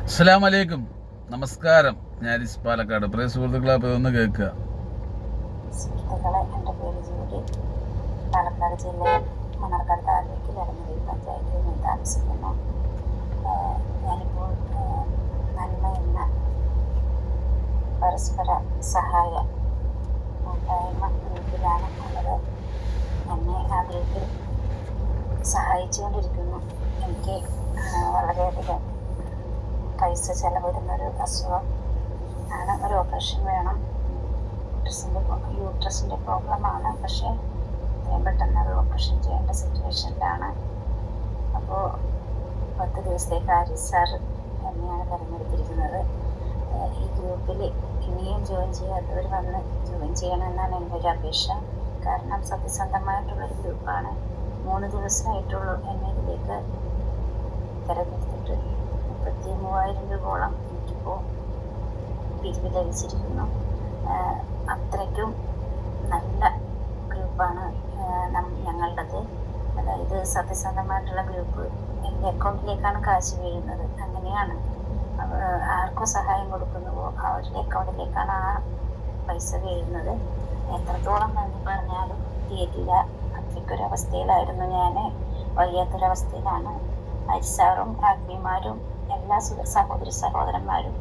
അസ്സലാമു അലൈക്കും, നമസ്കാരം. ഞാൻ പാലക്കാട്. പ്രിയ സുഹൃത്തുക്കളെ, അപ്പോൾ ഒന്ന് കേൾക്കുക. സുഹൃത്തുക്കളെ, എൻ്റെ പേര് ജൂലി. പാലക്കാട് ജില്ലയിൽ മണ്ണാർക്കാട് താലൂക്കിൽ എടമുടി പഞ്ചായത്തിൽ ഞാൻ താമസിക്കുന്നു. ഞാനിപ്പോൾ നന്മ എന്ന പരസ്പര സഹായ കൂട്ടായ്മ ഗ്രൂപ്പിലാണ് ഉള്ളത്. എന്നെ ആ ഗ്രൂപ്പിൽ സഹായിച്ചുകൊണ്ടിരിക്കുന്നു. എനിക്ക് വളരെയധികം പൈസ ചിലവ് വരുന്നൊരു അസുഖം ആണ്. ഒരു ഓപ്പറേഷൻ വേണം. യൂട്രസിൻ്റെ പ്രോബ്ലമാണ്. പക്ഷേ പെട്ടെന്ന് അത് ഓപ്പറേഷൻ ചെയ്യേണ്ട സിറ്റുവേഷനിലാണ്. അപ്പോൾ 10 ദിവസത്തേക്ക് ആരിസ് സാർ എന്നെയാണ് തിരഞ്ഞെടുത്തിരിക്കുന്നത്. ഈ ഗ്രൂപ്പിൽ ഇനിയും ജോയിൻ ചെയ്യാത്തവർ വന്ന് ജോയിൻ ചെയ്യണമെന്നാണ് എൻ്റെ ഒരു അപേക്ഷ. കാരണം സത്യസന്ധമായിട്ടുള്ളൊരു ഗ്രൂപ്പാണ്. 3 ദിവസമായിട്ടുള്ളൂ എന്നെ ഇതിലേക്ക് തിരഞ്ഞെടുത്തിട്ട്. 33,000 രൂപയോളം എനിക്കിപ്പോൾ പിരിവ് ലഭിച്ചിരിക്കുന്നു. അത്രയ്ക്കും നല്ല ഗ്രൂപ്പാണ് ഞങ്ങളുടേത്. അതായത് സത്യസന്ധമായിട്ടുള്ള ഗ്രൂപ്പ്. എൻ്റെ അക്കൗണ്ടിലേക്കാണ് കാശ് വീഴുന്നത്. അങ്ങനെയാണ് ആർക്കും സഹായം കൊടുക്കുന്നുവോ അവരുടെ അക്കൗണ്ടിലേക്കാണ് ആ പൈസ വീഴുന്നത്. എത്രത്തോളം നന്ദി പറഞ്ഞാലും തീരില്ല. അത്രയ്ക്കൊരവസ്ഥയിലായിരുന്നു ഞാൻ. വയ്യാത്തൊരവസ്ഥയിലാണ്. അരിസാറും ആത്മീയമാരും എല്ലാ സഹോദരന്മാരും.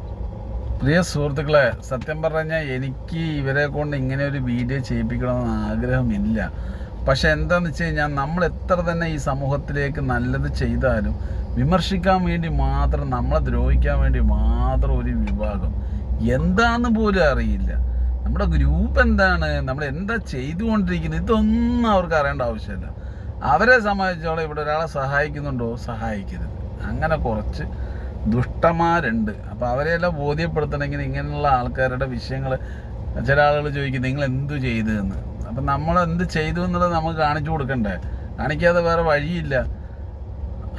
പ്രിയ സുഹൃത്തുക്കളെ, സത്യം പറഞ്ഞാൽ എനിക്ക് ഇവരെ കൊണ്ട് ഇങ്ങനെ ഒരു വീഡിയോ ചെയ്യിപ്പിക്കണമെന്ന് ആഗ്രഹമില്ല. പക്ഷെ എന്താണെന്ന് വെച്ച് കഴിഞ്ഞാൽ നമ്മൾ എത്ര തന്നെ ഈ സമൂഹത്തിലേക്ക് നല്ലത് ചെയ്താലും വിമർശിക്കാൻ വേണ്ടി മാത്രം, നമ്മളെ ദ്രോഹിക്കാൻ വേണ്ടി മാത്രം ഒരു വിഭാഗം എന്താണെന്ന് പോലും അറിയില്ല. നമ്മുടെ ഗ്രൂപ്പ് എന്താണ്, നമ്മൾ എന്താ ചെയ്തുകൊണ്ടിരിക്കുന്നത്, ഇതൊന്നും അവർക്ക് അറിയേണ്ട ആവശ്യമില്ല. അവരെ സംബന്ധിച്ചോളം ഇവിടെ ഒരാളെ സഹായിക്കുന്നുണ്ടോ, സഹായിക്കരുത്. അങ്ങനെ കുറച്ച് ദുഷ്ടന്മാരുണ്ട്. അപ്പോൾ അവരെല്ലാം ബോധ്യപ്പെടുത്തണമെങ്കിൽ ഇങ്ങനെയുള്ള ആൾക്കാരുടെ വിഷയങ്ങൾ ചില ആളുകൾ ചോദിക്കും, നിങ്ങൾ എന്തു ചെയ്തു എന്ന്. അപ്പം നമ്മൾ എന്ത് ചെയ്തു എന്നുള്ളത് നമുക്ക് കാണിച്ചു കൊടുക്കണ്ടേ? കാണിക്കാതെ വേറെ വഴിയില്ല.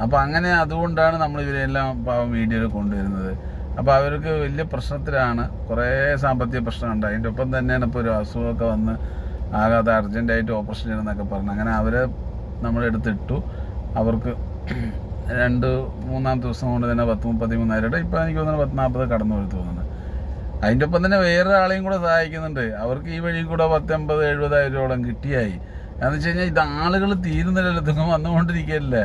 അപ്പോൾ അങ്ങനെ അതുകൊണ്ടാണ് നമ്മൾ ഇവരെല്ലാം പാവം വീഡിയോയിൽ കൊണ്ടുവരുന്നത്. അപ്പോൾ അവർക്ക് വലിയ പ്രശ്നത്തിലാണ്. കുറേ സാമ്പത്തിക പ്രശ്നമുണ്ട്. അതിൻ്റെ ഒപ്പം തന്നെയാണ് ഇപ്പോൾ ഒരു അസുഖമൊക്കെ വന്ന് ആകാതെ അർജൻറ്റായിട്ട് ഓപ്പറേഷൻ ചെയ്യണമെന്നൊക്കെ പറഞ്ഞു. അങ്ങനെ അവരെ നമ്മളെടുത്തിട്ടു. അവർക്ക് 2-3 ദിവസം കൊണ്ട് തന്നെ 10-33,000. ഇപ്പോൾ എനിക്ക് തോന്നുന്നു 10-40 കടന്നു പോയി തോന്നുന്നത്. അതിൻ്റെ ഒപ്പം തന്നെ വേറെ ആളെയും കൂടെ സഹായിക്കുന്നുണ്ട്. അവർക്ക് ഈ വഴി കൂടെ 50-70,000 രൂപയോളം കിട്ടിയായി. എന്ന് വെച്ച് കഴിഞ്ഞാൽ ഇത് ആളുകൾ തീരുന്നില്ലല്ലോ, ഇതൊന്നും വന്നുകൊണ്ടിരിക്കുകയല്ലേ.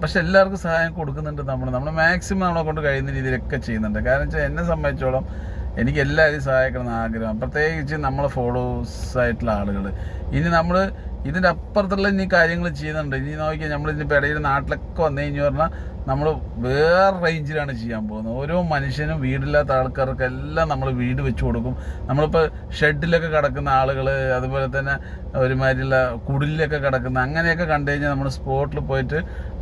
പക്ഷെ എല്ലാവർക്കും സഹായം കൊടുക്കുന്നുണ്ട്. നമ്മൾ മാക്സിമം നമ്മളെ കൊണ്ട് കഴിയുന്ന രീതിയിലൊക്കെ ചെയ്യുന്നുണ്ട്. കാരണം വെച്ചാൽ എന്നെ സംബന്ധിച്ചോളം എനിക്ക് എല്ലാവരെയും സഹായിക്കണമെന്ന് ആഗ്രഹം. പ്രത്യേകിച്ച് നമ്മളെ ഫോളോവേഴ്സായിട്ടുള്ള ആളുകൾ. ഇനി നമ്മൾ ഇതിൻ്റെ അപ്പുറത്തുള്ള ഇനി കാര്യങ്ങൾ ചെയ്യുന്നുണ്ട്. ഇനി നോക്കിയാൽ നമ്മളിതിപ്പോൾ ഇടയിൽ നാട്ടിലൊക്കെ വന്നു കഴിഞ്ഞ് പറഞ്ഞാൽ നമ്മൾ വേറെ റേഞ്ചിലാണ് ചെയ്യാൻ പോകുന്നത്. ഓരോ മനുഷ്യനും വീടില്ലാത്ത ആൾക്കാർക്കെല്ലാം നമ്മൾ വീട് വെച്ച് കൊടുക്കും. നമ്മളിപ്പോൾ ഷെഡിലൊക്കെ കിടക്കുന്ന ആളുകൾ, അതുപോലെ തന്നെ ഒരുമാതിരിയുള്ള കുടിലൊക്കെ കിടക്കുന്ന, അങ്ങനെയൊക്കെ കണ്ടു കഴിഞ്ഞാൽ നമ്മൾ സ്പോട്ടിൽ പോയിട്ട്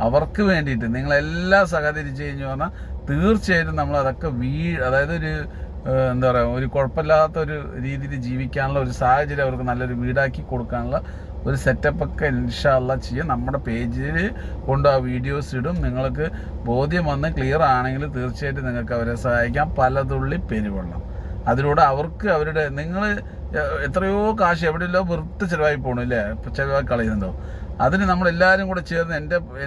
അവർക്ക് വേണ്ടിയിട്ട് നിങ്ങളെല്ലാം സഹകരിച്ച് കഴിഞ്ഞ് പറഞ്ഞാൽ തീർച്ചയായിട്ടും നമ്മൾ അതൊക്കെ അതായത് ഒരു എന്താ പറയുക, ഒരു കുഴപ്പമില്ലാത്തൊരു രീതിയിൽ ജീവിക്കാനുള്ള ഒരു സാഹചര്യം അവർക്ക് നല്ലൊരു വീടാക്കി കൊടുക്കാനുള്ള ഒരു സെറ്റപ്പൊക്കെ ഇൻഷാ അല്ലാഹ് ചെയ്യാം. നമ്മുടെ പേജിൽ കൊണ്ട് ആ വീഡിയോസ് ഇടും. നിങ്ങൾക്ക് ബോധ്യം വന്ന് ക്ലിയർ ആണെങ്കിൽ തീർച്ചയായിട്ടും നിങ്ങൾക്ക് അവരെ സഹായിക്കാം. പലതുള്ളി പെരുവെള്ളം. അതിലൂടെ അവർക്ക് നിങ്ങൾ എത്രയോ കാശ് എവിടെയല്ലോ വെറുതെ ചിലവായി പോകണം ഇല്ലേ, ചിലവായി കളയുന്നുണ്ടോ. അതിന് നമ്മളെല്ലാവരും കൂടെ ചേർന്ന്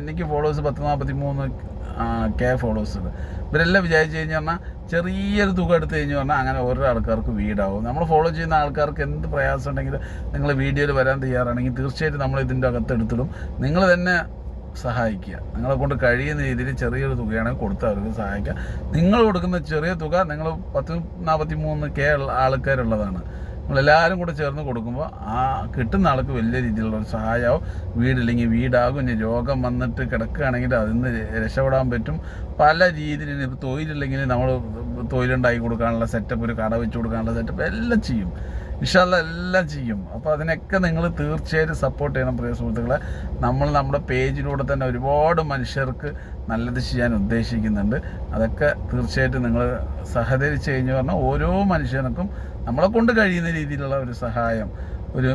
എനിക്ക് ഫോളോവേഴ്സ് 10-43K ഫോളോവേഴ്സ് ഉണ്ട്. ഇവരെല്ലാം വിചാരിച്ച് കഴിഞ്ഞ് പറഞ്ഞാൽ ചെറിയൊരു തുക എടുത്തു കഴിഞ്ഞ് പറഞ്ഞാൽ അങ്ങനെ ഓരോ ആൾക്കാർക്ക് വീടാവും. നമ്മൾ ഫോളോ ചെയ്യുന്ന ആൾക്കാർക്ക് എന്ത് പ്രയാസം ഉണ്ടെങ്കിലും നിങ്ങൾ വീഡിയോയിൽ വരാൻ തയ്യാറാണെങ്കിൽ തീർച്ചയായിട്ടും നമ്മൾ ഇതിൻ്റെ അകത്ത് എടുത്തിടും. നിങ്ങൾ തന്നെ സഹായിക്കുക. നിങ്ങളെ കൊണ്ട് കഴിയുന്ന രീതിയിൽ ചെറിയൊരു തുകയാണെങ്കിൽ കൊടുത്ത് അവർക്ക് സഹായിക്കുക. നിങ്ങൾ കൊടുക്കുന്ന ചെറിയ തുക നിങ്ങൾ 10-43K ആൾക്കാരുള്ളതാണ്. നമ്മളെല്ലാവരും കൂടെ ചേർന്ന് കൊടുക്കുമ്പോൾ ആ കിട്ടുന്ന ആൾക്ക് വലിയ രീതിയിലുള്ള ഒരു സഹായമാവും. വീടില്ലെങ്കിൽ വീടാകും. ഇനി രോഗം വന്നിട്ട് കിടക്കുകയാണെങ്കിൽ അതിൽ നിന്ന് രക്ഷപ്പെടാൻ പറ്റും. പല രീതിയിൽ ഇപ്പോൾ തൊഴിലില്ലെങ്കിൽ നമ്മൾ തൊഴിലുണ്ടാക്കി കൊടുക്കാനുള്ള സെറ്റപ്പ്, ഒരു കട വെച്ച് കൊടുക്കാനുള്ള സെറ്റപ്പ് എല്ലാം ചെയ്യും. ഇൻഷാ അല്ലാഹ് എല്ലാം ചെയ്യും. അപ്പോൾ അതിനൊക്കെ നിങ്ങൾ തീർച്ചയായിട്ടും സപ്പോർട്ട് ചെയ്യണം പ്രിയ സുഹൃത്തുക്കളെ. നമ്മുടെ പേജിലൂടെ തന്നെ ഒരുപാട് മനുഷ്യർക്ക് നല്ലത് ചെയ്യാൻ ഉദ്ദേശിക്കുന്നുണ്ട്. അതൊക്കെ തീർച്ചയായിട്ടും നിങ്ങൾ സഹകരിച്ച് കഴിഞ്ഞ് പറഞ്ഞാൽ ഓരോ മനുഷ്യർക്കും നമ്മളെ കൊണ്ട് കഴിയുന്ന രീതിയിലുള്ള ഒരു സഹായം, ഒരു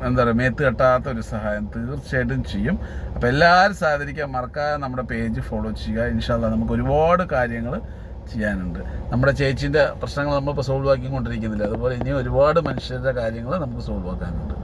എന്താ പറയുക, മേത്ത് കെട്ടാത്ത ഒരു സഹായം തീർച്ചയായിട്ടും ചെയ്യും. അപ്പോൾ എല്ലാവരും സഹകരിക്കാൻ മറക്കാതെ നമ്മുടെ പേജ് ഫോളോ ചെയ്യുക. ഇൻഷാ അല്ലാഹ് നമുക്ക് ഒരുപാട് കാര്യങ്ങൾ ചെയ്യാനുണ്ട്. നമ്മുടെ ചേച്ചീൻ്റെ പ്രശ്നങ്ങൾ നമ്മളിപ്പോൾ സോൾവ് ആക്കിക്കൊണ്ടിരിക്കുന്നില്ല. അതുപോലെ ഇനി ഒരുപാട് മനുഷ്യരുടെ കാര്യങ്ങൾ നമുക്ക് സോൾവ് ആക്കാനുണ്ട്.